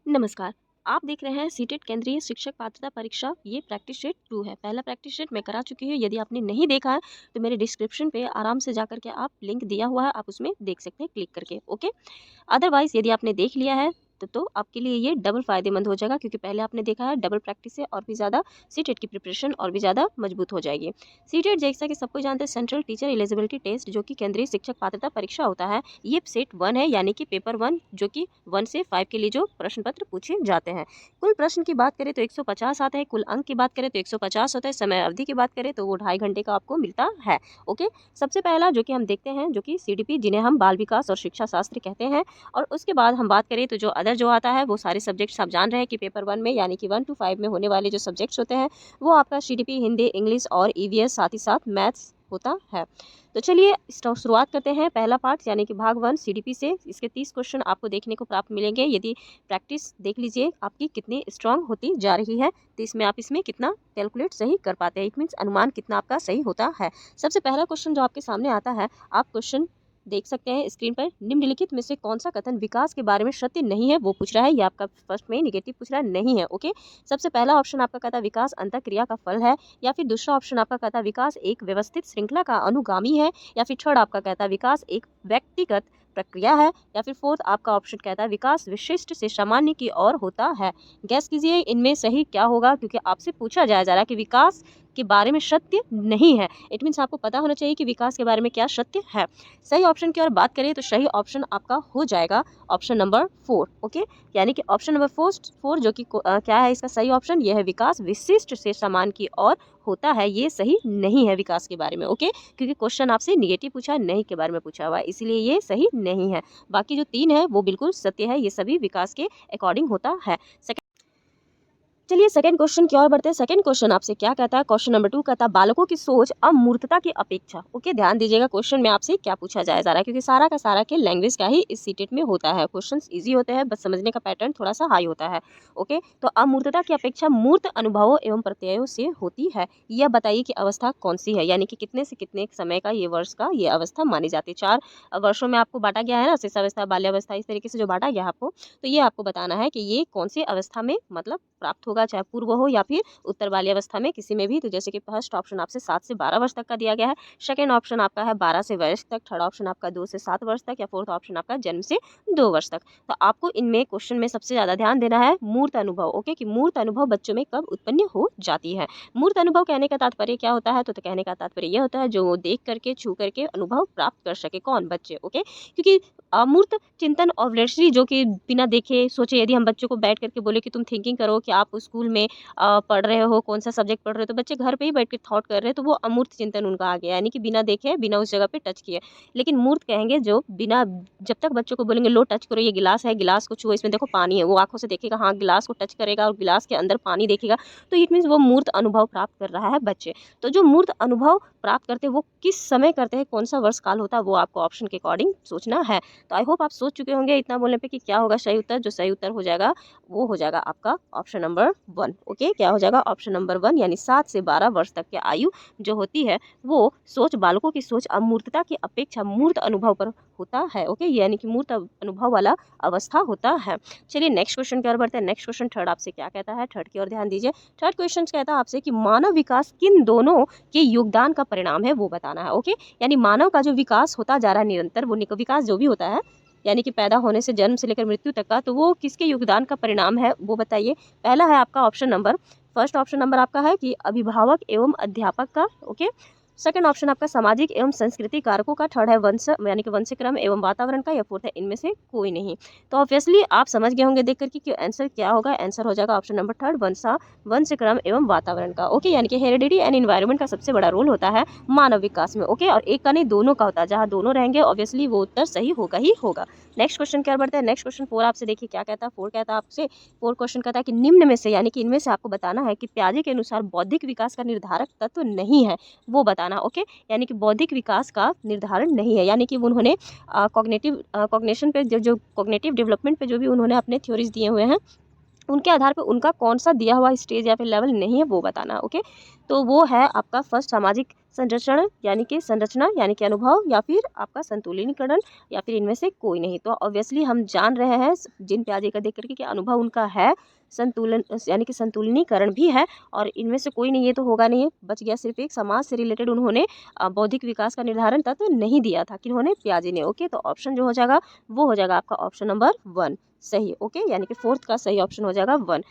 नमस्कार। आप देख रहे हैं सीटेट केंद्रीय शिक्षक पात्रता परीक्षा। ये प्रैक्टिस सेट 2 है। पहला प्रैक्टिस सेट मैं करा चुकी हूँ। यदि आपने नहीं देखा है तो मेरे डिस्क्रिप्शन पे आराम से जाकर के आप लिंक दिया हुआ है, आप उसमें देख सकते हैं क्लिक करके। ओके। अदरवाइज़ यदि आपने देख लिया है तो आपके लिए ये डबल फ़ायदेमंद हो जाएगा, क्योंकि पहले आपने देखा है डबल प्रैक्टिस से और भी ज़्यादा सीटेट की प्रिपरेशन और भी ज़्यादा मजबूत हो जाएगी। सीटेट जैसा कि सबको जानते हैं सेंट्रल टीचर एलिजिबिलिटी टेस्ट, जो कि केंद्रीय शिक्षक पात्रता परीक्षा होता है। ये सेट 1 है, यानी कि पेपर 1, जो कि 1 से 5 के लिए जो प्रश्न पत्र पूछे जाते हैं। कुल प्रश्न की बात करें तो 150 आते हैं, कुल अंक की बात करें तो 150 होता है, समय अवधि की बात करें तो वो 2.5 घंटे का आपको मिलता है। ओके। सबसे पहला जो कि हम देखते हैं, जो कि सीडीपी, जिन्हें हम बाल विकास और शिक्षा शास्त्र कहते हैं। और उसके बाद हम बात करें तो जो अदर जो आता है वो सारे सब्जेक्ट्स आप जान रहे हैं कि पेपर 1 में, यानी कि 1 to 5 में होने वाले जो सब्जेक्ट्स होते हैं वो आपका सीडीपी, हिंदी, इंग्लिश और ईवीएस, साथ ही साथ मैथ्स होता है। तो चलिए शुरुआत करते हैं पहला पार्ट, यानी कि भाग 1 सीडीपी से। इसके 30 क्वेश्चन आपको देखने को प्राप्त मिलेंगे। यदि प्रैक्टिस देख लीजिए आपकी कितनी स्ट्रांग होती जा रही है, तो इसमें आप इसमें कितना कैलकुलेट सही कर पाते हैं, इट मीन्स अनुमान कितना आपका सही होता है। सबसे पहला क्वेश्चन जो आपके सामने आता है, आप क्वेश्चन देख सकते हैं स्क्रीन पर। निम्नलिखित में से कौन सा कथन विकास के बारे में सत्य नहीं है, वो पूछ रहा है। ये आपका फर्स्ट में निगेटिव पूछ रहा है, नहीं है। ओके। सबसे पहला ऑप्शन आपका कहता है विकास अंतःक्रिया का फल है, या फिर दूसरा ऑप्शन आपका कहता है विकास एक व्यवस्थित श्रृंखला का अनुगामी है, या फिर थर्ड आपका कहता है विकास एक व्यक्तिगत प्रक्रिया है, या फिर फोर्थ आपका ऑप्शन कहता है विकास विशिष्ट से सामान्य की ओर होता है। गैस कीजिए इनमें सही क्या होगा, क्योंकि आपसे पूछा जा रहा है कि विकास के बारे में सत्य नहीं है। इट मीन्स आपको पता होना चाहिए कि विकास के बारे में क्या सत्य है। सही ऑप्शन की ओर बात करें तो सही ऑप्शन आपका हो जाएगा ऑप्शन नंबर 4। ओके। यानी कि ऑप्शन नंबर 4 जो कि क्या है इसका सही ऑप्शन, यह है विकास विशिष्ट से समान की ओर होता है। ये सही नहीं है विकास के बारे में। ओके। क्योंकि क्वेश्चन आपसे निगेटिव पूछा है, नहीं के बारे में पूछा हुआ है, इसलिए ये सही नहीं है। बाकी जो 3 है वो बिल्कुल सत्य है, ये सभी विकास के अकॉर्डिंग होता है। चलिए सेकंड क्वेश्चन की ओर बढ़ते हैं। सेकंड क्वेश्चन आपसे क्या कहता है, क्वेश्चन नंबर 2 कहता है बालकों की सोच अमूर्तता की अपेक्षा। ओके, ध्यान दीजिएगा क्वेश्चन में आपसे क्या पूछा जा रहा है, क्योंकि सारा का सारा के लैंग्वेज का ही इस सीटेट में होता है। क्वेश्चंस इजी होते हैं, बस समझने का पैटर्न थोड़ा सा हाई होता है। ओके। तो अमूर्तता की अपेक्षा मूर्त अनुभवों एवं प्रत्ययों से होती है। यह बताइए कि अवस्था कौन सी है, यानी कि कितने से कितने समय का ये वर्ष का ये अवस्था मानी जाती है। 4 वर्षों में आपको बांटा गया है ना, शिशावस्था, बाल्यावस्था, इस तरीके से जो बांटा गया आपको, तो ये आपको बताना है कि ये कौन सी अवस्था में मतलब प्राप्त होगा, चाहे पूर्व हो या फिर उत्तर बाल्यावस्था में, किसी में भी। तो जैसे कि फर्स्ट ऑप्शन आपसे 7 से 12 वर्ष तक का दिया गया है, सेकंड ऑप्शन आपका है 12 से वर्ष तक, थर्ड ऑप्शन आपका 2 से 7 वर्ष तक, या फोर्थ ऑप्शन आपका जन्म से 2 वर्ष तक। तो आपको इनमें क्वेश्चन में सबसे ज्यादा ध्यान देना है मूर्त अनुभव। ओके, कि मूर्त अनुभव बच्चों में कब उत्पन्न हो जाती है। मूर्त अनुभव कहने का तात्पर्य क्या होता है, तो कहने का तात्पर्य यह होता है जो देख करके, छू करके अनुभव प्राप्त कर सके। कौन? बच्चे। ओके। क्योंकि अमूर्त चिंतन ऑब्वियसली जो कि बिना देखे सोचे, यदि हम बच्चों को बैठ करके बोले कि तुम थिंकिंग करो कि आप स्कूल में पढ़ रहे हो, कौन सा सब्जेक्ट पढ़ रहे हो, तो बच्चे घर पे ही बैठ के थॉट कर रहे हैं, तो वो अमूर्त चिंतन उनका आ गया, यानी कि बिना देखे, बिना उस जगह पे टच किए। लेकिन मूर्त कहेंगे जो बिना, जब तक बच्चों को बोलेंगे लो टच करो, ये गिलास है, गिलास को छुओ, इसमें देखो पानी है, वो आंखों से देखेगा, हाँ गिलास को टच करेगा और गिलास के अंदर पानी देखेगा, तो इट मीन्स वो मूर्त अनुभव प्राप्त कर रहा है बच्चे। तो जो मूर्त अनुभव प्राप्त करते हैं वो किस समय करते हैं, कौन सा वर्ष काल होता है, वो आपको ऑप्शन के अकॉर्डिंग सोचना है। तो आई होप आप सोच चुके होंगे इतना बोलने पे कि क्या होगा सही उत्तर। जो सही उत्तर हो जाएगा वो हो जाएगा आपका ऑप्शन नंबर 1। ओके, क्या हो जाएगा ऑप्शन नंबर 1, यानी 7 से 12 वर्ष तक की आयु जो होती है वो सोच, बालकों की सोच अमूर्तता की अपेक्षा मूर्त अनुभव पर होता है। ओके, यानी कि मूर्त अनुभव वाला अवस्था होता है। चलिए नेक्स्ट क्वेश्चन की ओर बढ़ते हैं। नेक्स्ट क्वेश्चन थर्ड आपसे क्या कहता है, थर्ड की ओर ध्यान दीजिए। थर्ड क्वेश्चन कहता है आपसे कि मानव विकास किन दोनों के योगदान का परिणाम है, वो बताना है। ओके, यानी मानव का जो विकास होता जा रहा है निरंतर, वो विकास जो भी होता है, यानी कि पैदा होने से, जन्म से लेकर मृत्यु तक का, तो वो किसके योगदान का परिणाम है, वो बताइए। पहला है आपका option number, first option number आपका है कि अभिभावक एवं अध्यापक का। ओके। सेकंड ऑप्शन आपका सामाजिक एवं संस्कृति कारकों का। थर्ड है वंश, यानी कि वंशक्रम एवं वातावरण का, या फोर्थ है इनमें से कोई नहीं। तो ऑब्वियसली आप समझ गए होंगे देख करके कि आंसर क्या होगा। आंसर हो जाएगा ऑप्शन नंबर थर्ड, वंशक्रम एवं वातावरण का। ओके, यानी कि हेरिडिटी एंड एनवायरनमेंट का सबसे बड़ा रोल होता है मानव विकास में। ओके, और एक का नहीं दोनों का होता है, जहाँ दोनों रहेंगे ऑब्वियसली वो उत्तर सही होगा ही होगा। नेक्स्ट क्वेश्चन क्या बढ़ते हैं। नेक्स्ट क्वेश्चन 4 आपसे देखिए क्या कहता है। 4 कहता है आपसे, 4 क्वेश्चन कहता है कि निम्न में से, यानी कि इनमें से आपको बताना है कि पियाजे के अनुसार बौद्धिक विकास का निर्धारक तत्व नहीं है, वो बताना। ओके, यानी कि बौद्धिक विकास का निर्धारण नहीं है, यानी कि उन्होंने कॉग्निटिव कॉग्निशन पे जो कॉग्निटिव डेवलपमेंट पे जो भी उन्होंने अपने थ्योरीज दिए हुए हैं, उनके आधार पे उनका कौन सा दिया हुआ स्टेज या फिर लेवल नहीं है वो बताना। ओके, तो वो है आपका फर्स्ट सामाजिक संरचना यानी कि अनुभव, या फिर आपका संतुलिनीकरण, या फिर इनमें से कोई नहीं। तो ऑब्वियसली हम जान रहे हैं जिन प्याजे का देख करके कि अनुभव उनका है, संतुलन यानी कि संतुलनीकरण भी है, और इनमें से कोई नहीं, ये तो होगा नहीं। बच गया सिर्फ एक, समाज से रिलेटेड उन्होंने बौद्धिक विकास का निर्धारण तत्व नहीं दिया था किन्होंने, प्याजे ने। ओके, तो ऑप्शन जो हो जाएगा वो हो जाएगा आपका ऑप्शन नंबर 1 सही। ओके, यानी कि फोर्थ का सही ऑप्शन हो जाएगा 1।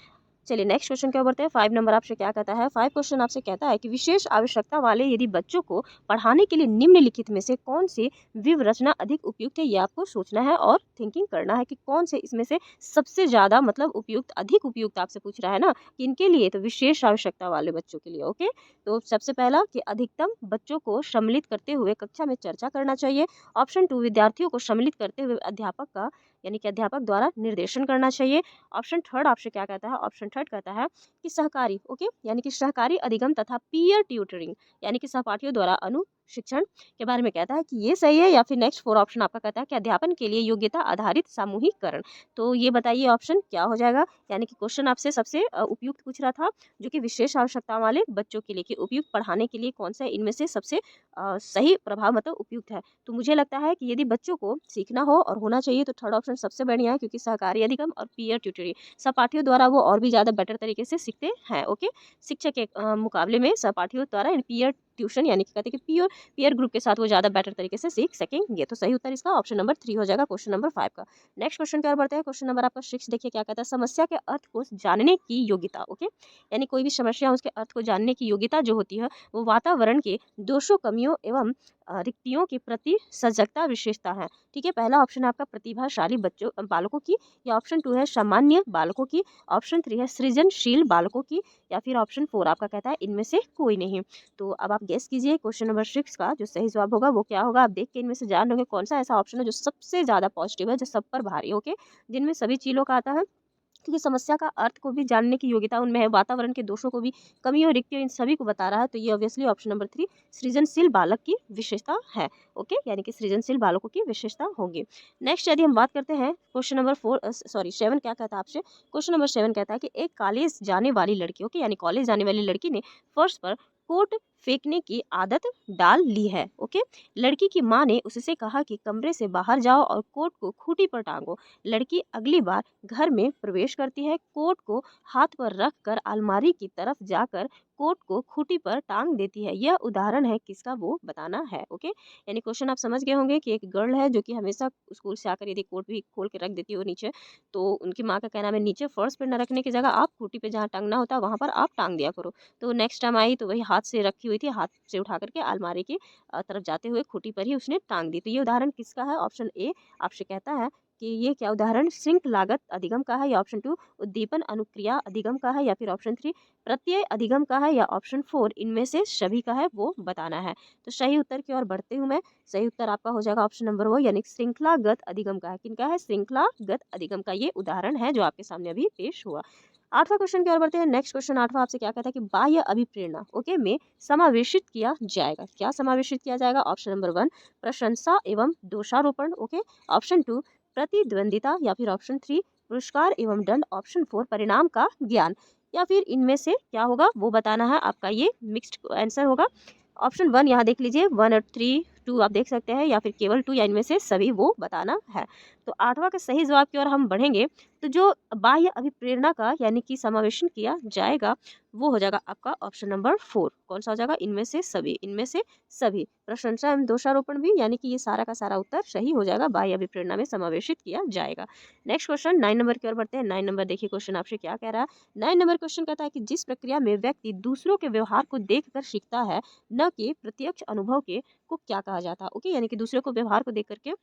चलिए नेक्स्ट क्वेश्चन क्या बढ़ते हैं। 5 नंबर आपसे क्या कहता है। 5 क्वेश्चन आपसे कहता है कि विशेष आवश्यकता वाले यदि बच्चों को पढ़ाने के लिए निम्नलिखित में से कौन सी व्यूहरचना अधिक उपयुक्त है, ये आपको सोचना है और थिंकिंग करना है कि कौन से इसमें से सबसे ज्यादा मतलब उपयुक्त, अधिक उपयुक्त आपसे पूछ रहा है ना, किनके लिए, तो विशेष आवश्यकता वाले बच्चों के लिए। ओके, तो सबसे पहला कि अधिकतम बच्चों को सम्मिलित करते हुए कक्षा में चर्चा करना चाहिए। ऑप्शन 2 विद्यार्थियों को सम्मिलित करते हुए अध्यापक का यानी कि अध्यापक द्वारा निर्देशन करना चाहिए। ऑप्शन थर्ड आपसे क्या कहता है, ऑप्शन थर्ड कहता है कि सहकारी, ओके, यानी कि सहकारी अधिगम तथा पीयर ट्यूटरिंग यानी कि सहपाठियों द्वारा अनुशिक्षण के बारे में कहता है कि ये सही है, या फिर नेक्स्ट 4 ऑप्शन आपका कहता है कि अध्यापन के लिए योग्यता आधारित सामूहिकरण। तो ये बताइए ऑप्शन क्या हो जाएगा। यानी कि क्वेश्चन आपसे सबसे उपयुक्त पूछ रहा था जो कि विशेष आवश्यकता वाले बच्चों के लिए, कि उपयुक्त पढ़ाने के लिए कौन सा इनमें से सबसे सही प्रभाव मतलब उपयुक्त है। तो मुझे लगता है कि यदि बच्चों को सीखना हो और होना चाहिए तो थर्ड ऑप्शन सबसे बढ़िया है, क्योंकि सहकारी अधिगम और पीयर ट्यूटरिंग सहपाठियों द्वारा वो और भी ज़्यादा बेटर तरीके से सीखते हैं। ओके, शिक्षक के मुकाबले में सहपाठियों द्वारा पीयर ट्यूशन यानी कि कहते हैं कि पीयर पीयर ग्रुप के साथ वो ज़्यादा बेटर तरीके से सीख सकेंगे। तो सही उत्तर इसका ऑप्शन नंबर 3 हो जाएगा क्वेश्चन नंबर 5 का। नेक्स्ट क्वेश्चन की ओर बढ़ते हैं। क्वेश्चन नंबर आपका 6 देखिए क्या कहता है, समस्या के अर्थ को जानने की योग्यता। ओके, यानी कोई भी समस्या उसके अर्थ को जानने की योग्यता जो होती है वो वातावरण के दोषों, कमियों एवं रिक्तियों के प्रति सजगता विशेषता है। ठीक है, पहला ऑप्शन है आपका प्रतिभाशाली बच्चों बालकों की, या ऑप्शन 2 है सामान्य बालकों की, ऑप्शन 3 है सृजनशील बालकों की, या फिर ऑप्शन 4 आपका कहता है इनमें से कोई नहीं। तो अब आप गेस कीजिए क्वेश्चन नंबर 6 का जो सही जवाब होगा वो क्या होगा। आप देख के इनमें से जान लोगे कौन सा ऐसा ऑप्शन है जो सबसे ज्यादा पॉजिटिव है, जो सब पर भारी। ओके, जिनमें सभी चीजों का आता है, क्योंकि समस्या का अर्थ को भी जानने की योग्यता उनमें है, वातावरण के दोषों को भी, कमियों रिक्तियों, इन सभी को बता रहा है। तो ये ऑब्वियसली ऑप्शन नंबर 3 सृजनशील बालक की विशेषता है। ओके, यानी कि सृजनशील बालकों की विशेषता होगी। नेक्स्ट यदि हम बात करते हैं क्वेश्चन नंबर 7 क्या कहता है आपसे। क्वेश्चन नंबर 7 कहता है कि एक कॉलेज जाने वाली लड़की, ओके, यानी कॉलेज जाने वाली लड़की ने फर्श पर कोट फेंकने की आदत डाल ली है। ओके, लड़की की माँ ने उससे कहा कि कमरे से बाहर जाओ और कोट को खूंटी पर टांगो। लड़की अगली बार घर में प्रवेश करती है, कोट को हाथ पर रख कर अलमारी की तरफ जाकर कोट को खूंटी पर टांग देती है। यह उदाहरण है किसका, वो बताना है। ओके, यानी क्वेश्चन आप समझ गए होंगे कि एक गर्ल है जो कि हमेशा स्कूल से आकर यदि कोट भी खोल के रख देती है वो नीचे, तो उनकी माँ का कहना है नीचे फर्श पर न रखने की जगह आप खूंटी पे जहाँ टांगना होता है वहाँ पर आप टांग दिया करो। तो नेक्स्ट टाइम आई तो वही हाथ से रखी हुई थी, हाथ से उठा करके अलमारी की तरफ जाते हुए खूंटी पर ही उसने टांग दी। तो ये उदाहरण किसका है, ऑप्शन ए आपसे कहता है कि ये क्या उदाहरण श्रृंख लागत अधिगम का है, या ऑप्शन 2 उद्दीपन अनुक्रिया अधिगम का है, या फिर ऑप्शन 3 प्रत्यय अधिगम का है, या ऑप्शन 4 इनमें से सभी का है, वो बताना है। तो सही उत्तर की ओर बढ़ते हूँ मैं। सही उत्तर आपका हो जाएगा ऑप्शन नंबर 1 यानी श्रृंखलागत अधिगम का है। किनका है, श्रृंखलागत अधिगम का ये उदाहरण है जो आपके सामने अभी पेश हुआ। 8वां क्वेश्चन की ओर बढ़ते हैं। नेक्स्ट क्वेश्चन 8वां आपसे क्या कहता है कि बाह्य अभिप्रेरणा ओके में समावेशित किया जाएगा। क्या समावेशित किया जाएगा, ऑप्शन नंबर 1 प्रशंसा एवं दोषारोपण, ओके, ऑप्शन 2 प्रतिद्वंदिता, या फिर ऑप्शन 3 पुरस्कार एवं दंड, ऑप्शन 4 परिणाम का ज्ञान, या फिर इनमें से क्या होगा वो बताना है। आपका ये मिक्स्ड आंसर होगा। ऑप्शन 1 यहाँ देख लीजिए, 1 और 3 2 आप देख सकते हैं, या फिर केवल 2, या इनमें से सभी वो बताना है। तो 8वां के सही जवाब की ओर हम बढ़ेंगे। तो जो बाह्य अभिप्रेरणा का यानी कि समावेशन किया जाएगा वो हो जाएगा आपका ऑप्शन नंबर 4। कौन सा हो जाएगा, इनमें से सभी, इनमें से सभी, प्रशंसा एवं दोषारोपण भी, यानी कि ये सारा का सारा उत्तर सही हो जाएगा, बाह्य अभिप्रेरणा में समावेशित किया जाएगा। नेक्स्ट क्वेश्चन 9 नंबर की ओर बढ़ते हैं। 9 नंबर देखिए क्वेश्चन आपसे क्या कह रहा है। 9 नंबर क्वेश्चन कहता है कि जिस प्रक्रिया में व्यक्ति दूसरों के व्यवहार को देखकर सीखता है, न कि प्रत्यक्ष अनुभव के, को क्या कहा जाता है। ओके, यानी कि दूसरे को व्यवहार को देख करके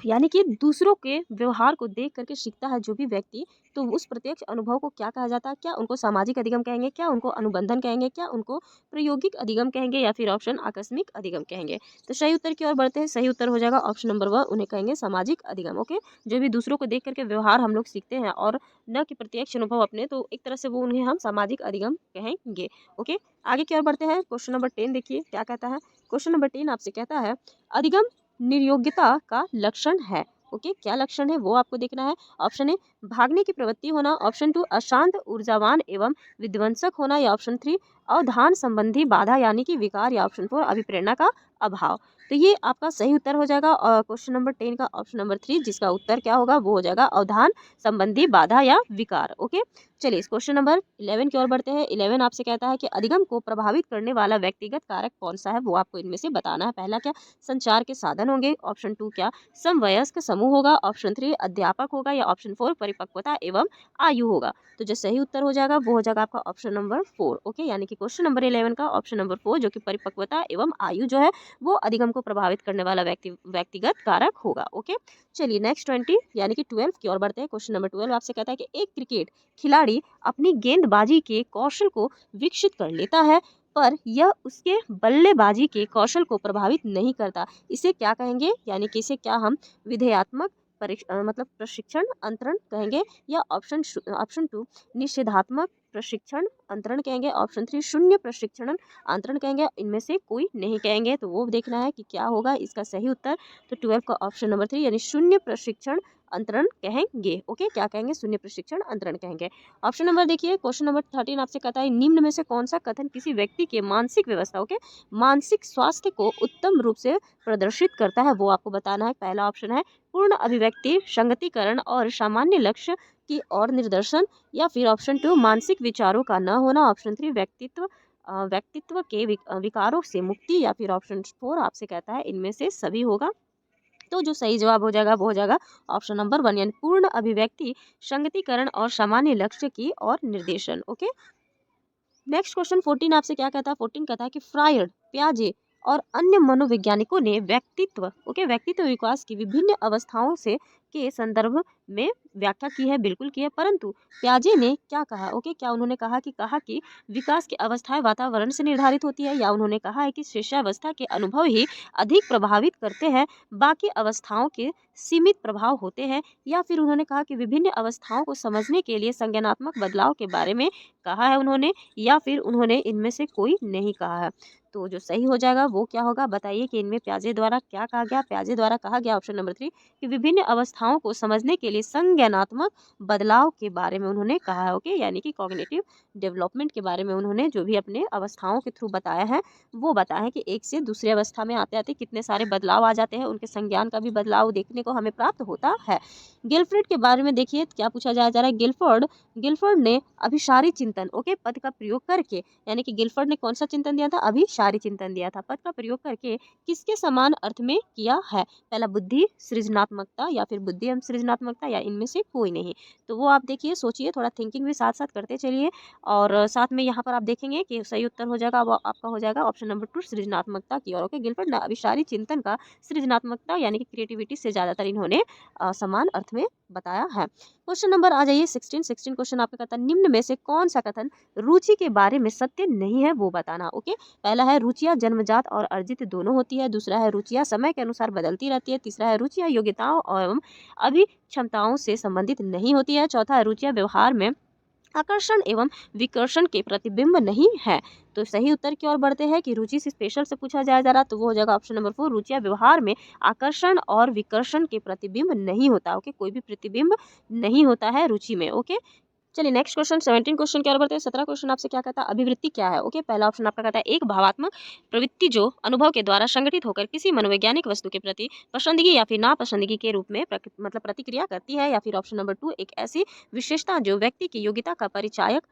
यानी कि दूसरों के व्यवहार को देख करके सीखता है जो भी व्यक्ति, तो उस प्रत्यक्ष अनुभव को क्या कहा जाता है? क्या उनको सामाजिक अधिगम कहेंगे, क्या उनको अनुबंधन कहेंगे, क्या उनको प्रायोगिक अधिगम कहेंगे, या फिर ऑप्शन आकस्मिक अधिगम कहेंगे? तो सही उत्तर की ओर बढ़ते हैं। सही उत्तर हो जाएगा ऑप्शन नंबर 1, उन्हें कहेंगे सामाजिक अधिगम। ओके, जो भी दूसरों को देख करके व्यवहार हम लोग सीखते हैं और न कि प्रत्यक्ष अनुभव अपने, तो एक तरह से वो उन्हें हम सामाजिक अधिगम कहेंगे। ओके, आगे की ओर बढ़ते हैं। क्वेश्चन नंबर 10 देखिए क्या कहता है। क्वेश्चन नंबर 10 आपसे कहता है अधिगम निर्योग्यता का लक्षण है। ओके, क्या लक्षण है वो आपको देखना है। ऑप्शन ए भागने की प्रवृत्ति होना, ऑप्शन 2 अशांत ऊर्जावान एवं विध्वंसक होना, या ऑप्शन 3 अवधान संबंधी बाधा यानी कि विकार, या ऑप्शन 4 अभिप्रेरणा का अभाव। तो ये आपका सही उत्तर हो जाएगा क्वेश्चन नंबर 10 का ऑप्शन नंबर 3, जिसका उत्तर क्या होगा वो हो जाएगा अवधान संबंधी बाधा या विकार। ओके, चलिए इस क्वेश्चन नंबर 11 की ओर बढ़ते हैं। 11 आपसे कहता है कि अधिगम को प्रभावित करने वाला व्यक्तिगत कारक कौन सा है, वो आपको इनमें से बताना है। पहला क्या संचार के साधन होंगे, ऑप्शन 2 क्या समवयस्क समूह होगा, ऑप्शन 3 अध्यापक होगा, या ऑप्शन 4 परिपक्वता एवं आयु होगा। तो जो सही उत्तर हो जाएगा वो हो जाएगा आपका ऑप्शन नंबर 4। ओके, यानी कि क्वेश्चन नंबर 11 का ऑप्शन नंबर 4 जो कि परिपक्वता एवं आयु जो है वो अधिगम को प्रभावित करने वाला व्यक्तिगत कारक होगा। ओके, चलिए नेक्स्ट 20 यानी कि 12 की ओर बढ़ते हैं। क्वेश्चन नंबर 12 आपसे कहता है कि एक क्रिकेट खिलाड़ी अपनी गेंदबाजी के कौशल को विकसित कर लेता है, पर यह उसके बल्लेबाजी के कौशल को प्रभावित नहीं करता। इसे क्या कहेंगे, यानी कि इसे क्या हम विधेयात्मक मतलब प्रशिक्षण अंतरण कहेंगे, या ऑप्शन 2 निषेधात्मक प्रशिक्षण अंतरण कहेंगे, ऑप्शन 3 शून्य प्रशिक्षण अंतरण कहेंगे। इनमें से कोई नहीं कहेंगे, तो वो देखना है कि क्या होगा इसका सही उत्तर। तो 12 का ऑप्शन नंबर 3 यानी शून्य प्रशिक्षण अंतरण कहेंगे। ओके, क्या कहेंगे, शून्य प्रशिक्षण अंतरण कहेंगे। ऑप्शन नंबर देखिए क्वेश्चन नंबर 13 आपसे कहता है निम्न में से कौन सा कथन किसी व्यक्ति के मानसिक व्यवस्था मानसिक स्वास्थ्य को उत्तम रूप से प्रदर्शित करता है, वो आपको बताना है। पहला ऑप्शन है पूर्ण अभिव्यक्ति, संगतिकरण और सामान्य लक्ष्य की और निर्देशन, या फिर ऑप्शन 2 मानसिक विचारों का न होना, ऑप्शन 3 व्यक्तित्व के विकारों से मुक्ति, या फिर ऑप्शन 4 आपसे कहता है इनमें से सभी होगा। तो जो सही जवाब हो जाएगा वो हो जाएगा ऑप्शन नंबर 1 यानी पूर्ण अभिव्यक्ति, संगतिकरण और सामान्य लक्ष्य की और निर्देशन। ओके, नेक्स्ट क्वेश्चन 14 आपसे क्या कहता है। 14 कहता है कि फ्रायड, प्याजे और अन्य मनोवैज्ञानिकों ने व्यक्तित्व विकास की विभिन्न अवस्थाओं से के संदर्भ में व्याख्या की है, बिल्कुल की है, परंतु प्याजे ने क्या कहा। क्या उन्होंने कहा कि विकास की अवस्थाएं वातावरण से निर्धारित होती है, या उन्होंने कहा है कि शिष्यावस्था के अनुभव ही अधिक प्रभावित करते हैं, बाकी अवस्थाओं के सीमित प्रभाव होते हैं, या फिर उन्होंने कहा कि विभिन्न अवस्थाओं को समझने के लिए संज्ञानात्मक बदलाव के बारे में कहा है उन्होंने, या फिर उन्होंने इनमें से कोई नहीं कहा है। तो जो सही हो जाएगा वो क्या होगा, बताइए कि इनमें प्याजे द्वारा क्या कहा गया। प्याजे द्वारा कहा गया ऑप्शन नंबर 3 कि विभिन्न अवस्थाओं को समझने के लिए संज्ञानात्मक बदलाव के बारे में उन्होंने कहा है। ओके, यानी कि कॉग्निटिव डेवलपमेंट के बारे में उन्होंने जो भी अपने अवस्थाओं के थ्रू बताया है वो बताया है कि एक से दूसरी अवस्था में आते आते कितने सारे बदलाव आ जाते हैं, उनके संज्ञान का भी बदलाव देखने को हमें प्राप्त होता है। गिलफ्रेड के बारे में देखिए क्या पूछा जा रहा है। गिलफोर्ड ने अभिसारी चिंतन पद का प्रयोग करके, यानी कि गिलफोर्ड ने कौन सा चिंतन दिया था, अभिसारी चिंतन दिया था, पद का प्रयोग करके किसके समान अर्थ में किया है। पहला बुद्धि सृजनात्मकता, या फिर बुद्धि एवं सृजनात्मकता, या इनमें से कोई नहीं। तो वो आप देखिए, सोचिए, थोड़ा थिंकिंग भी साथ साथ करते चलिए, और साथ में यहाँ पर आप देखेंगे कि सही उत्तर हो जाएगा वो आपका हो जाएगा ऑप्शन नंबर 2 सृजनात्मकता की ओर। ओके, गिलफोर्ड ने अभिसारी चिंतन का सृजनात्मकता यानी कि क्रिएटिविटी से ज्यादातर इन्होंने समान अर्थ में बताया है। क्वेश्चन नंबर आ जाइए 16 क्वेश्चन आपका कहता है निम्न में से कौन सा कथन रुचि के बारे में सत्य नहीं है, वो बताना। ओके, पहला है रुचियां जन्मजात और अर्जित दोनों होती है, दूसरा है रुचियां समय के अनुसार बदलती रहती है, तीसरा है रुचियां योग्यताओं एवं अभिक्षमताओं से संबंधित नहीं होती है, चौथा है रुचियां व्यवहार में आकर्षण एवं विकर्षण के प्रतिबिंब नहीं है। तो सही उत्तर की ओर बढ़ते हैं कि रुचि से स्पेशल से पूछा जाया जा रहा, तो वो हो जाएगा ऑप्शन नंबर 4 रुचियां व्यवहार में आकर्षण और विकर्षण के प्रतिबिंब नहीं होता। ओके, कोई भी प्रतिबिंब नहीं होता है रुचि में। ओके, चलिए नेक्स्ट क्वेश्चन 17 क्वेश्चन की ओर बढ़ते हैं। 17 क्वेश्चन आपसे क्या कहता है, अभिवृत्ति क्या है। ओके, पहला ऑप्शन आपका कहता है एक भावात्मक प्रवृत्ति जो अनुभव के द्वारा संगठित होकर किसी मनोवैज्ञानिक वस्तु के प्रति पसंदगी या फिर नापसंदगी के रूप में मतलब प्रतिक्रिया करती है, या फिर ऑप्शन नंबर 2 एक ऐसी विशेषता जो व्यक्ति की योग्यता का परिचायक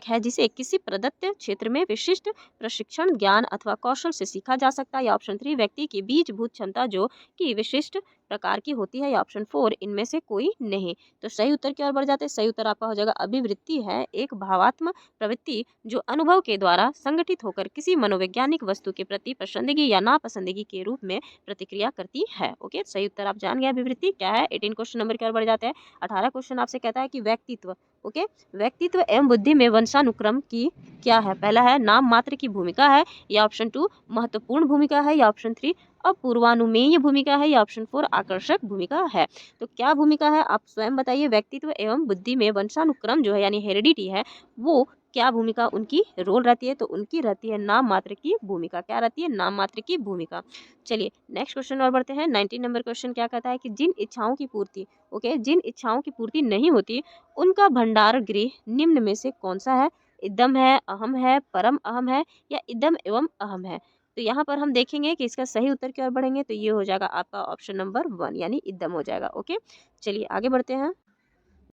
है, जिसे किसी प्रदत्त क्षेत्र में विशिष्ट प्रशिक्षण ज्ञान अथवा कौशल से सीखा जा सकता है, या ऑप्शन 3 व्यक्ति की बीजभूत क्षमता जो कि विशिष्ट प्रकार की होती है, या ऑप्शन 4 इनमें से कोई नहीं। तो सही उत्तर की ओर बढ़ जाते हैं। सही उत्तर आपका हो जाएगा अभिवृत्ति है एक भावात्मक प्रवृत्ति जो अनुभव के द्वारा संगठित होकर किसी मनोवैज्ञानिक वस्तु के प्रति पसंदगी या नापसंदगी के रूप में प्रतिक्रिया करती है। ओके, सही उत्तर आप जान गए अभिवृत्ति क्या है। 18 क्वेश्चन नंबर की ओर बढ़ जाते हैं। 18 क्वेश्चन आपसे कहता है कि व्यक्तित्व, ओके, व्यक्तित्व एवं बुद्धि में वंशानुक्रम की क्या है। पहला है नाम मात्र की भूमिका है, या ऑप्शन 2 महत्वपूर्ण भूमिका है, या ऑप्शन 3 अपूर्वानुमेय भूमिका है, या ऑप्शन 4 आकर्षक भूमिका है। तो क्या भूमिका है आप स्वयं बताइए। व्यक्तित्व एवं बुद्धि में वंशानुक्रम जो है यानी हेरिडिटी है, वो क्या भूमिका उनकी रोल रहती है। तो उनकी रहती है नाम मात्र की भूमिका। क्या रहती है, नाम मात्र की भूमिका। चलिए नेक्स्ट क्वेश्चन और बढ़ते हैं। 19 नंबर क्वेश्चन क्या कहता है कि जिन इच्छाओं की पूर्ति, ओके, जिन इच्छाओं की पूर्ति नहीं होती उनका भंडार गृह निम्न में से कौन सा है। इदम है, अहम है, परम अहम है, या इदम एवं अहम है। तो यहाँ पर हम देखेंगे कि इसका सही उत्तर की ओर बढ़ेंगे तो ये हो जाएगा आपका ऑप्शन नंबर 1 यानी इदम हो जाएगा। ओके, चलिए आगे बढ़ते हैं।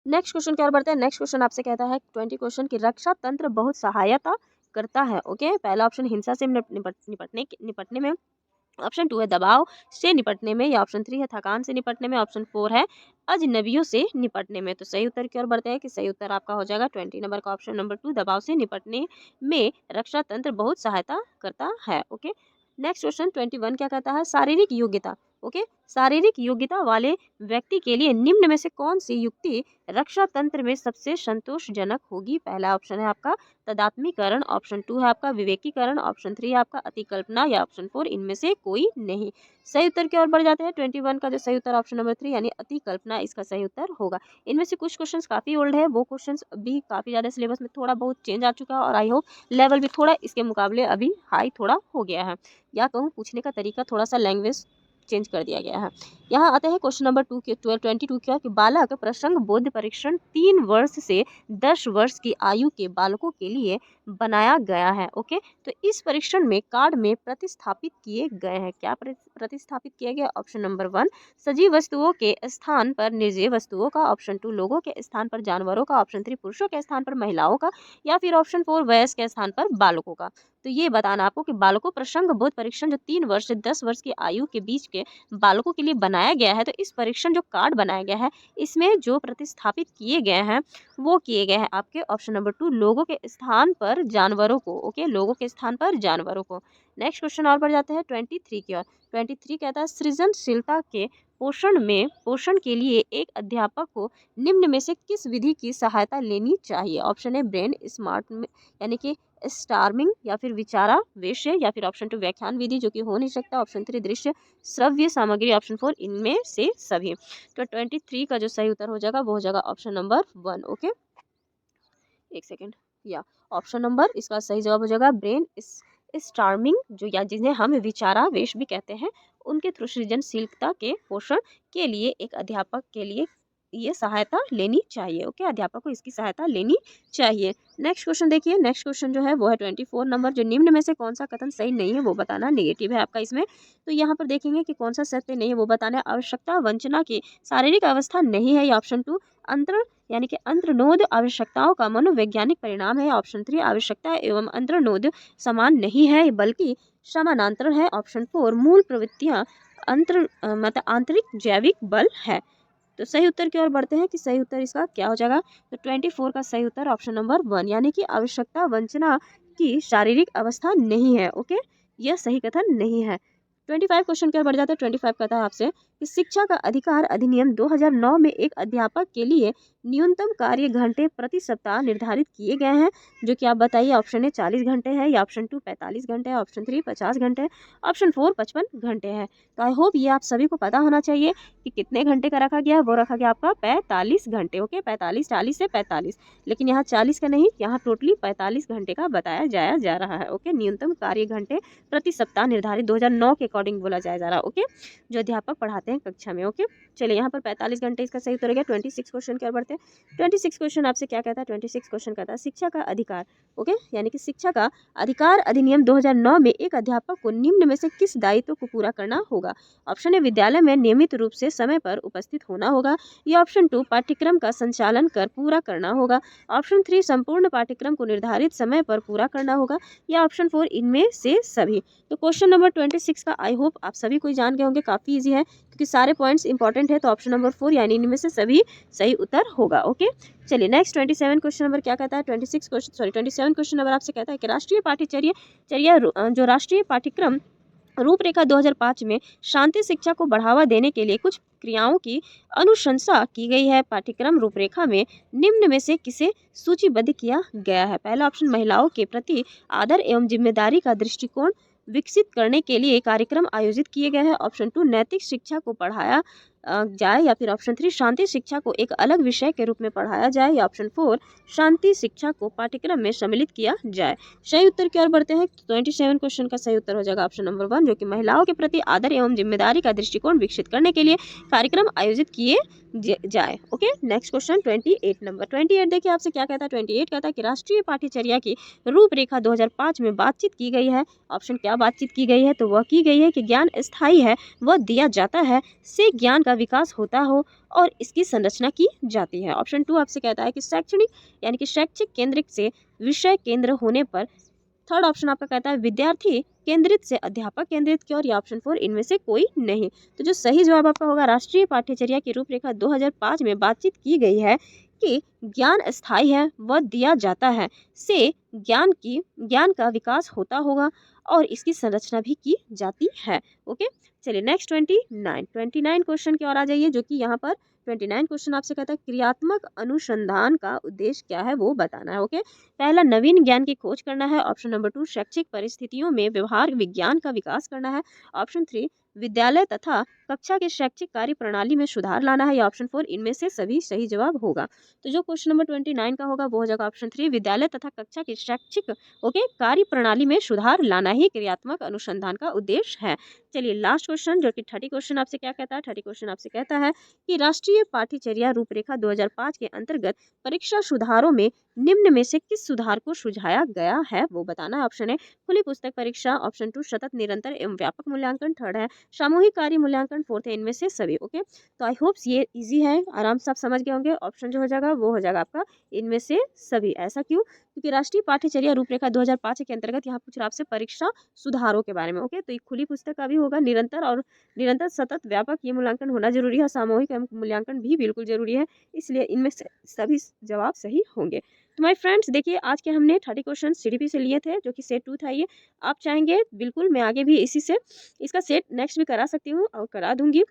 नेक्स्ट क्वेश्चन की ओर बढ़ते हैं। नेक्स्ट क्वेश्चन आपसे कहता है 20 क्वेश्चन की रक्षा तंत्र बहुत सहायता करता है। ओके, पहला ऑप्शन हिंसा से निपटने में, ऑप्शन 2 है दबाव से निपटने में, या ऑप्शन 3 है थकान से निपटने में, ऑप्शन 4 है अजनबियों से निपटने में। तो सही उत्तर की ओर बढ़ते हैं कि सही उत्तर आपका हो जाएगा 20 नंबर का ऑप्शन नंबर 2 दबाव से निपटने में रक्षा तंत्र बहुत सहायता करता है। ओके, नेक्स्ट क्वेश्चन 21 क्या कहता है शारीरिक योग्यता। ओके, शारीरिक योग्यता वाले व्यक्ति के लिए निम्न में से कौन सी युक्ति रक्षा तंत्र में सबसे संतोषजनक होगी। पहला ऑप्शन है आपका तदात्मीकरण, ऑप्शन 2 है आपका विवेकीकरण, ऑप्शन 3 है आपका अतिकल्पना, या ऑप्शन 4 इनमें से कोई नहीं। सही उत्तर की ओर बढ़ जाते हैं। 21 का जो सही उत्तर ऑप्शन नंबर 3 यानी अतिकल्पना इसका सही उत्तर होगा। इनमें से कुछ क्वेश्चंस काफी ओल्ड है, वो क्वेश्चंस अभी काफी ज्यादा सिलेबस में थोड़ा बहुत चेंज आ चुका है, और आई होप लेवल भी थोड़ा इसके मुकाबले अभी हाई थोड़ा हो गया है, या कहूँ पूछने का तरीका थोड़ा सा लैंग्वेज चेंज कर दिया गया है। यहाँ आते हैं क्वेश्चन नंबर 2 के 22 क्या कि बालक प्रसंग बोध परीक्षण 3 वर्ष से 10 वर्ष की आयु के बालकों के लिए बनाया गया है। ओके, तो इस परीक्षण में कार्ड में प्रतिस्थापित किए गए हैं। क्या प्रतिस्थापित किया गया। ऑप्शन नंबर 1 सजीव वस्तुओं के स्थान पर निर्जीव वस्तुओं का, ऑप्शन 2 लोगों के स्थान पर जानवरों का, ऑप्शन 3 पुरुषों के स्थान पर महिलाओं का, या फिर ऑप्शन 4 वयस्क के स्थान पर बालकों का। तो ये बताना आपको कि बालकों प्रसंग बोध परीक्षण जो 3 वर्ष से 10 वर्ष की आयु के बीच के बालकों के लिए बनाया गया है, तो इस परीक्षण जो कार्ड बनाया गया है इसमें जो प्रतिस्थापित किए गए हैं वो किए गए हैं आपके ऑप्शन नंबर 2 लोगों के स्थान पर जानवरों को। ओके, लोगों के स्थान पर जानवरों को। नेक्स्ट क्वेश्चन और बढ़ जाते हैं 23 की ओर। 23 कहता है सृजनशीलता के पोषण के लिए एक अध्यापक को निम्न में से किस विधि की सहायता लेनी चाहिए। ऑप्शन है ब्रेन स्मार्ट यानी कि स्टार्मिंग, या फिर विचारा वेश्य, या फिर ऑप्शन 2 व्याख्यान विधि जो कि हो नहीं सकता, ऑप्शन 3 दृश्य श्रव्य सामग्री, ऑप्शन 4 इनमें से सभी। तो 23 का जो सही उत्तर हो जाएगा वो हो जाएगा ऑप्शन नंबर 1। ओके, एक सेकेंड, या ऑप्शन नंबर इसका सही जवाब हो जाएगा ब्रेन स्टार्मिंग, जो या जिन्हें हम विचारावेश भी कहते हैं, उनके थ्रू सृजनशीलता के पोषण के लिए एक अध्यापक के लिए ये सहायता लेनी चाहिए। ओके, अध्यापक को इसकी सहायता लेनी चाहिए। नेक्स्ट क्वेश्चन देखिए। नेक्स्ट क्वेश्चन जो है वो है 24 नंबर जो निम्न में से कौन सा कथन सही नहीं है वो बताना, नेगेटिव है आपका इसमें। तो यहाँ पर देखेंगे कि कौन सा सत्य नहीं है वो बताना है। आवश्यकता वंचना की शारीरिक अवस्था नहीं है, या ऑप्शन 2 अंतर यानी कि अंतर्नोद आवश्यकताओं का मनोवैज्ञानिक परिणाम है, ऑप्शन 3 आवश्यकता एवं अंतर्नोद समान नहीं है बल्कि समानांतर है, ऑप्शन 4 मूल प्रवृत्तियां मतलब आंतरिक जैविक बल है। तो सही उत्तर की ओर बढ़ते हैं कि सही उत्तर इसका क्या हो जाएगा। तो 24 का सही उत्तर ऑप्शन नंबर 1 यानी कि आवश्यकता वंचना की शारीरिक अवस्था नहीं है। ओके, यह सही कथन नहीं है। 25 क्वेश्चन की ओर बढ़ जाते हैं। 25 कहता है आपसे कि शिक्षा का अधिकार अधिनियम 2009 में एक अध्यापक के लिए न्यूनतम कार्य घंटे प्रति सप्ताह निर्धारित किए गए हैं, जो कि आप बताइए। ऑप्शन ए 40 घंटे है, या ऑप्शन 2 45 घंटे है, ऑप्शन 3 50 घंटे है, ऑप्शन 4 55 घंटे है। तो आई होप ये आप सभी को पता होना चाहिए कि कितने घंटे का रखा गया है। वो रखा गया आपका 45 घंटे। ओके, 45 40 से 45, लेकिन यहाँ 40 का नहीं, यहाँ टोटली 45 घंटे का बताया जाया जा रहा है। ओके, न्यूनतम कार्य घंटे प्रति सप्ताह निर्धारित 2009 के अकॉर्डिंग बोला जाया जा रहा है। ओके, जो अध्यापक पढ़ाते हैं कक्षा में। ओके, चलिए यहाँ पर 45 घंटे इसका सही उत्तर हो गया। 26 क्वेश्चन की ओर बढ़ते हैं। 26 क्वेश्चन आपसे क्या कहता है। 26 क्वेश्चन कहता है शिक्षा का अधिकार। ओके, यानी कि शिक्षा का अधिकार अधिनियम 2009 में एक अध्यापक को निम्न में से किस दायित्व को पूरा करना होगा। ऑप्शन ए विद्यालय में नियमित रूप से समय पर उपस्थित होना होगा, या ऑप्शन 2 पाठ्यक्रम का संचालन कर पूरा करना होगा, ऑप्शन 3 संपूर्ण पाठ्यक्रम को निर्धारित समय पर पूरा करना होगा, या ऑप्शन 4 इनमें से सभी। तो क्वेश्चन नंबर 26 का आई होप आप सभी को जान गए होंगे, काफी इजी है क्योंकि सारे पॉइंट्स इंपॉर्टेंट है, तो ऑप्शन नंबर 4 यानी इनमें से सभी सही उत्तर होगा। ओके, चलिए नेक्स्ट 27 क्वेश्चन नंबर क्या कहता है, 27 क्वेश्चन नंबर आपसे कहता है कि राष्ट्रीय पाठ्यचर्या जो राष्ट्रीय पाठ्यक्रम रूपरेखा 2005 में शांति शिक्षा को बढ़ावा देने के लिए कुछ क्रियाओं की अनुशंसा की गई है। पाठ्यक्रम रूपरेखा में निम्न में से किसे सूचीबद्ध किया गया है। पहला ऑप्शन, महिलाओं के प्रति आदर एवं जिम्मेदारी का दृष्टिकोण विकसित करने के लिए कार्यक्रम आयोजित किए गए हैं। ऑप्शन 2, नैतिक शिक्षा को पढ़ाया जाए, या फिर ऑप्शन 3, शांति शिक्षा को एक अलग विषय के रूप में पढ़ाया जाए, या ऑप्शन 4, शांति शिक्षा को पाठ्यक्रम में सम्मिलित किया जाए। सही उत्तर की ओर बढ़ते हैं। 27 क्वेश्चन का सही उत्तर हो जाएगा ऑप्शन नंबर 1, जो कि महिलाओं के प्रति आदर एवं जिम्मेदारी का दृष्टिकोण विकसित करने के लिए कार्यक्रम आयोजित किए जाए। ओके, नेक्स्ट क्वेश्चन 28 नंबर 28 देखिए आपसे क्या कहता है। 28 कहता है कि राष्ट्रीय पाठ्यचर्या की रूपरेखा 2005 में बातचीत की गई है। ऑप्शन क्या बातचीत की गई है, तो वह की गई है कि ज्ञान स्थायी है, वह दिया जाता है, से ज्ञान का विकास होता हो और इसकी संरचना की जाती है। ऑप्शन 2 आपसे कहता है कि शैक्षणिक यानी कि शैक्षिक केंद्रित से विषय केंद्र होने पर। थर्ड ऑप्शन आपका कहता है विद्यार्थी केंद्रित से अध्यापक केंद्रित की ओर, या ऑप्शन 4 इनमें से कोई नहीं। तो जो सही जवाब आपका होगा, राष्ट्रीय पाठ्यचर्या की रूपरेखा 2005 में बातचीत की गई है कि ज्ञान स्थायी है, वह दिया जाता है, से ज्ञान का विकास होता होगा और इसकी संरचना भी की जाती है। ओके, चलिए नेक्स्ट 29 क्वेश्चन की ओर आ जाइए, जो कि यहाँ पर 29 क्वेश्चन आपसे कहता है क्रियात्मक अनुसंधान का उद्देश्य क्या है वो बताना है। ओके, पहला, नवीन ज्ञान की खोज करना है। ऑप्शन नंबर 2, शैक्षिक परिस्थितियों में व्यवहार विज्ञान का विकास करना है। ऑप्शन 3, विद्यालय तथा कक्षा के शैक्षिक कार्य प्रणाली में सुधार लाना है, या ऑप्शन 4 इनमें से सभी सही जवाब होगा। तो जो क्वेश्चन नंबर 29 का होगा वो हो जाएगा ऑप्शन 3, विद्यालय तथा कक्षा के शैक्षिक कार्य प्रणाली में सुधार लाना ही क्रियात्मक अनुसंधान का उद्देश्य है। चलिए लास्ट क्वेश्चन, जो कि 30 क्वेश्चन आपसे क्या कहता है। 30 क्वेश्चन आपसे कहता है कि राष्ट्रीय पाठ्यचर्या रूपरेखा 2005 के अंतर्गत परीक्षा सुधारों में निम्न में से किस सुधार को सुझाया गया है वो बताना है। ऑप्शन है खुली पुस्तक परीक्षा, ऑप्शन 2 सतत निरंतर एवं व्यापक मूल्यांकन, थर्ड है सामूहिक कार्य मूल्यांकन, फोर्थ है इनमें से सभी। ओके, तो आई होप ये इजी है, आराम से आप समझ गए होंगे। ऑप्शन जो हो जाएगा वो हो जाएगा आपका इनमें से सभी। ऐसा क्यों? क्योंकि राष्ट्रीय पाठ्यचर्या रूपरेखा 2005 के अंतर्गत यहाँ पूछ रहा आपसे परीक्षा सुधारों के बारे में। ओके, तो ये खुली पुस्तक का भी होगा, निरंतर सतत व्यापक ये मूल्यांकन होना जरूरी है, सामूहिक मूल्यांकन भी बिल्कुल जरूरी है, इसलिए इनमें से सभी जवाब सही होंगे। तो माय फ्रेंड्स देखिए, आज के हमने 30 क्वेश्चन सीडीपी से लिए थे, जो कि सेट 2 था। ये आप चाहेंगे बिल्कुल मैं आगे भी इसी से इसका सेट नेक्स्ट भी करा सकती हूँ और करा दूंगी,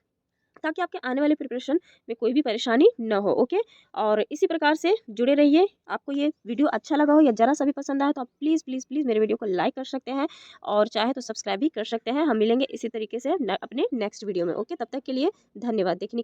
ताकि आपके आने वाले प्रिपरेशन में कोई भी परेशानी न हो। ओके, और इसी प्रकार से जुड़े रहिए। आपको ये वीडियो अच्छा लगा हो या जरा सा भी पसंद आया तो आप प्लीज़ प्लीज़ प्लीज़ मेरे वीडियो को लाइक कर सकते हैं, और चाहे तो सब्सक्राइब भी कर सकते हैं। हम मिलेंगे इसी तरीके से अपने नेक्स्ट वीडियो में। ओके, तब तक के लिए धन्यवाद देखने